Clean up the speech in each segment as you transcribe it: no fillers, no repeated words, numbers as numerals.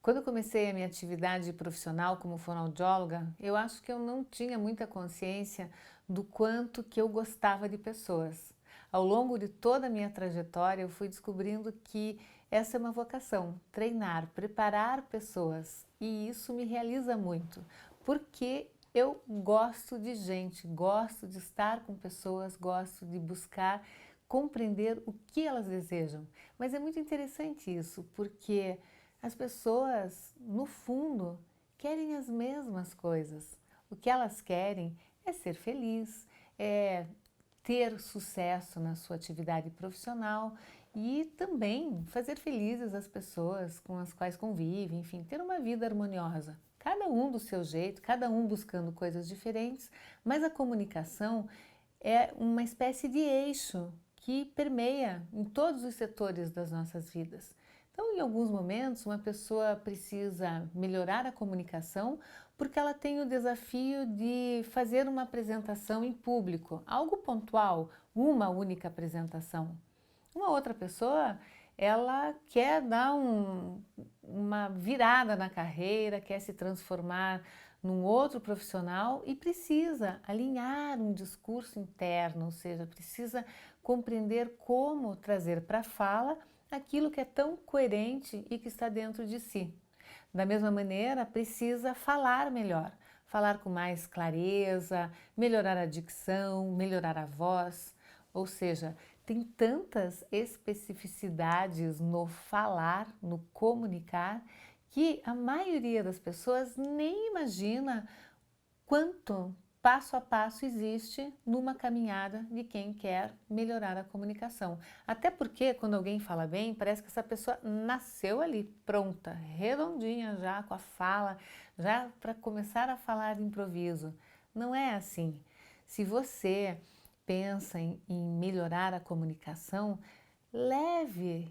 Quando eu comecei a minha atividade profissional como fonoaudióloga, eu acho que eu não tinha muita consciência do quanto que eu gostava de pessoas. Ao longo de toda a minha trajetória, eu fui descobrindo que essa é uma vocação, treinar, preparar pessoas, e isso me realiza muito, porque eu gosto de gente, gosto de estar com pessoas, gosto de buscar compreender o que elas desejam. Mas é muito interessante isso, porque as pessoas, no fundo, querem as mesmas coisas. O que elas querem é ser feliz, é ter sucesso na sua atividade profissional e também fazer felizes as pessoas com as quais convivem, enfim, ter uma vida harmoniosa. Cada um do seu jeito, cada um buscando coisas diferentes, mas a comunicação é uma espécie de eixo que permeia em todos os setores das nossas vidas. Então, em alguns momentos, uma pessoa precisa melhorar a comunicação porque ela tem o desafio de fazer uma apresentação em público, algo pontual, uma única apresentação. Uma outra pessoa, ela quer dar uma virada na carreira, quer se transformar num outro profissional e precisa alinhar um discurso interno, ou seja, precisa compreender como trazer para a fala aquilo que é tão coerente e que está dentro de si. Da mesma maneira, precisa falar melhor, falar com mais clareza, melhorar a dicção, melhorar a voz, ou seja, tem tantas especificidades no falar, no comunicar, que a maioria das pessoas nem imagina quanto passo a passo existe numa caminhada de quem quer melhorar a comunicação. Até porque quando alguém fala bem, parece que essa pessoa nasceu ali pronta, redondinha já com a fala, já para começar a falar de improviso. Não é assim. Se você pensa em melhorar a comunicação, leve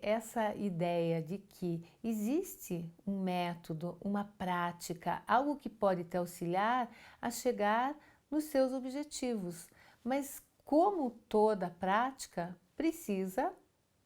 essa ideia de que existe um método, uma prática, algo que pode te auxiliar a chegar nos seus objetivos. Mas, como toda prática, precisa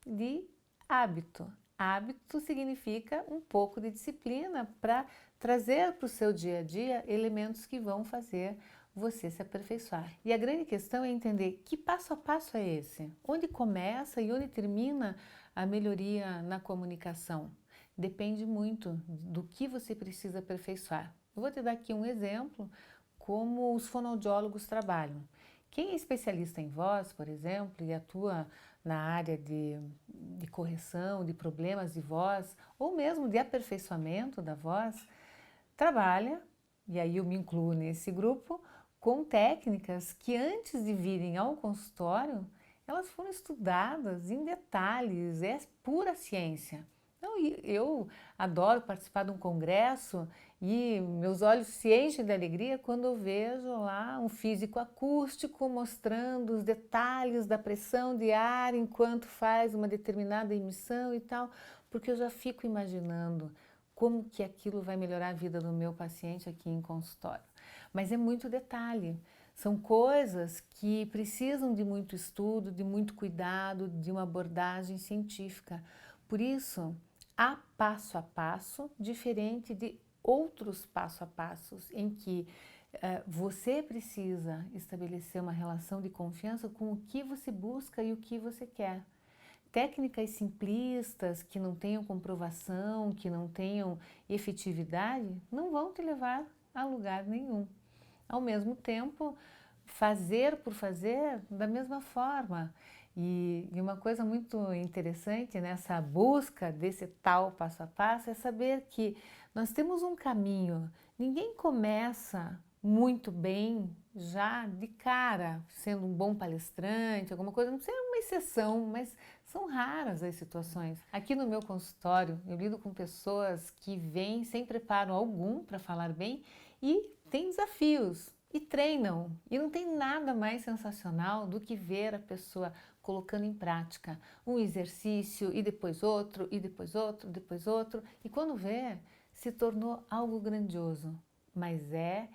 de hábito. Hábito significa um pouco de disciplina para trazer para o seu dia a dia elementos que vão fazer você se aperfeiçoar. E a grande questão é entender que passo a passo é esse, onde começa e onde termina a melhoria na comunicação. Depende muito do que você precisa aperfeiçoar. Eu vou te dar aqui um exemplo como os fonoaudiólogos trabalham. Quem é especialista em voz, por exemplo, e atua na área de correção de problemas de voz ou mesmo de aperfeiçoamento da voz, trabalha, e aí eu me incluo nesse grupo, com técnicas que antes de virem ao consultório, elas foram estudadas em detalhes, é pura ciência. Então, eu adoro participar de um congresso e meus olhos se enchem de alegria quando eu vejo lá um físico acústico mostrando os detalhes da pressão de ar enquanto faz uma determinada emissão e tal, porque eu já fico imaginando como que aquilo vai melhorar a vida do meu paciente aqui em consultório. Mas é muito detalhe. São coisas que precisam de muito estudo, de muito cuidado, de uma abordagem científica. Por isso, há passo a passo diferente de outros passo a passos em que você precisa estabelecer uma relação de confiança com o que você busca e o que você quer. Técnicas simplistas que não tenham comprovação, que não tenham efetividade, não vão te levar a lugar nenhum. Ao mesmo tempo, fazer por fazer da mesma forma. E uma coisa muito interessante nessa busca desse tal passo a passo é saber que nós temos um caminho. Ninguém começa muito bem já de cara, sendo um bom palestrante, alguma coisa, não sei, é uma exceção, mas são raras as situações. Aqui no meu consultório, eu lido com pessoas que vêm sem preparo algum para falar bem e têm desafios e treinam. E não tem nada mais sensacional do que ver a pessoa colocando em prática um exercício e depois outro, e depois outro, depois outro. E quando vê, se tornou algo grandioso. Mas é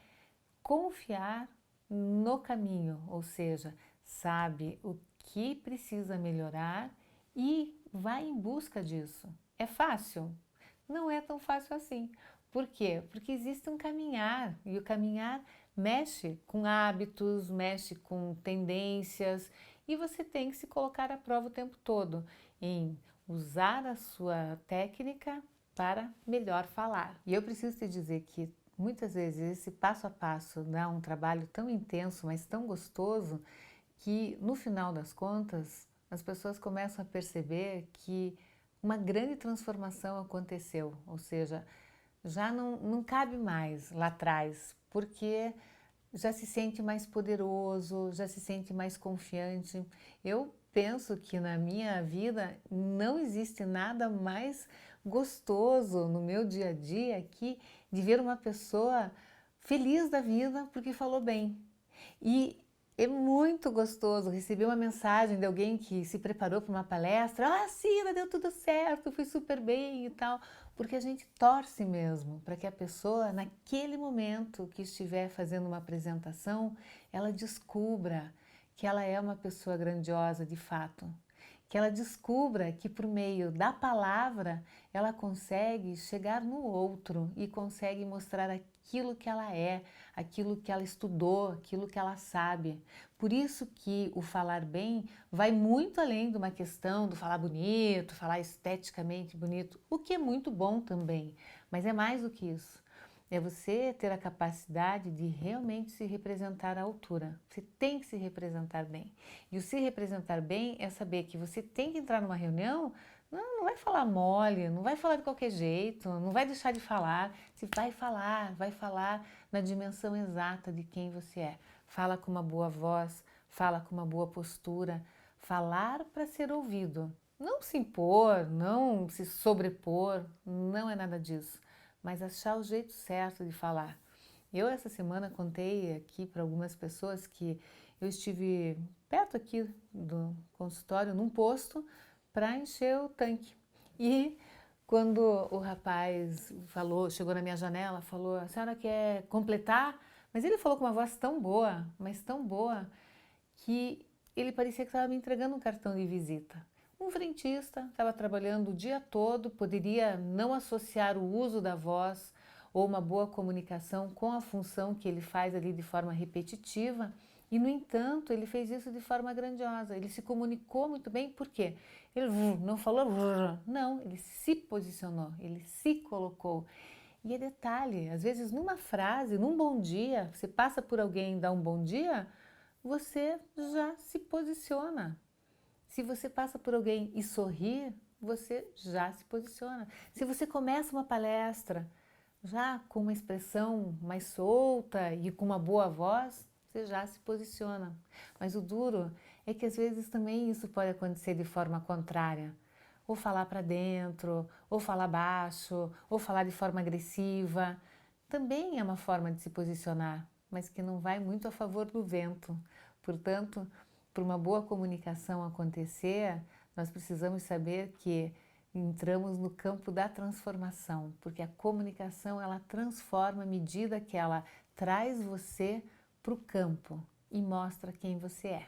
confiar no caminho, ou seja, sabe o que precisa melhorar e vai em busca disso. É fácil? não é tão fácil assim. Por quê? Porque existe um caminhar, e o caminhar mexe com hábitos, mexe com tendências, e você tem que se colocar à prova o tempo todo em usar a sua técnica para melhor falar. E eu preciso te dizer que muitas vezes esse passo a passo dá um trabalho tão intenso, mas tão gostoso, que no final das contas as pessoas começam a perceber que uma grande transformação aconteceu, ou seja, já não cabe mais lá atrás, porque já se sente mais poderoso, já se sente mais confiante. Eu penso que na minha vida não existe nada mais gostoso no meu dia a dia que de ver uma pessoa feliz da vida porque falou bem. E é muito gostoso receber uma mensagem de alguém que se preparou para uma palestra. Ah, Cida, deu tudo certo, fui super bem e tal. Porque a gente torce mesmo para que a pessoa, naquele momento que estiver fazendo uma apresentação, ela descubra que ela é uma pessoa grandiosa de fato. Que ela descubra que por meio da palavra ela consegue chegar no outro e consegue mostrar aquilo que ela é, aquilo que ela estudou, aquilo que ela sabe. Por isso que o falar bem vai muito além de uma questão do falar bonito, falar esteticamente bonito, o que é muito bom também, mas é mais do que isso. É você ter a capacidade de realmente se representar à altura. Você tem que se representar bem. E o se representar bem é saber que você tem que entrar numa reunião, não vai falar mole, não vai falar de qualquer jeito, não vai deixar de falar. Você vai falar na dimensão exata de quem você é. Fala com uma boa voz, fala com uma boa postura. Falar para ser ouvido. Não se impor, não se sobrepor, não é nada disso, mas achar o jeito certo de falar. Eu essa semana contei aqui para algumas pessoas que eu estive perto aqui do consultório, num posto, para encher o tanque. E quando o rapaz falou, chegou na minha janela, falou: a senhora quer completar? Mas ele falou com uma voz tão boa, mas tão boa, que ele parecia que estava me entregando um cartão de visita. Um frentista, estava trabalhando o dia todo, poderia não associar o uso da voz ou uma boa comunicação com a função que ele faz ali de forma repetitiva, e no entanto ele fez isso de forma grandiosa. Ele se comunicou muito bem, por quê? Ele não falou, não, ele se posicionou, ele se colocou. E é detalhe, às vezes numa frase, num bom dia, você passa por alguém e dá um bom dia, você já se posiciona. Se você passa por alguém e sorri, você já se posiciona. Se você começa uma palestra já com uma expressão mais solta e com uma boa voz, você já se posiciona. Mas o duro é que às vezes também isso pode acontecer de forma contrária. Ou falar para dentro, ou falar baixo, ou falar de forma agressiva. Também é uma forma de se posicionar, mas que não vai muito a favor do vento. Portanto, para uma boa comunicação acontecer, nós precisamos saber que entramos no campo da transformação, porque a comunicação ela transforma à medida que ela traz você para o campo e mostra quem você é.